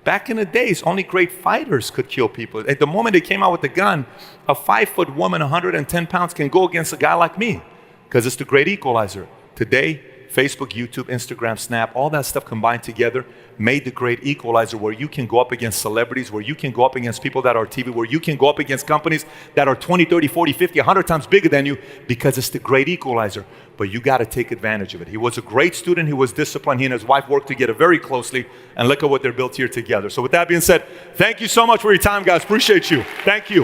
Speaker 1: Back in the days, only great fighters could kill people. At the moment they came out with the gun, a 5-foot woman, 110 pounds, can go against a guy like me because it's the great equalizer. Today, Facebook, YouTube, Instagram, Snap, all that stuff combined together made the great equalizer where you can go up against celebrities, where you can go up against people that are TV, where you can go up against companies that are 20, 30, 40, 50, 100 times bigger than you because it's the great equalizer. But you got to take advantage of it. He was a great student. He was disciplined. He and his wife worked together very closely, and look at what they're built here together. So with that being said, thank you so much for your time, guys. Appreciate you. Thank you.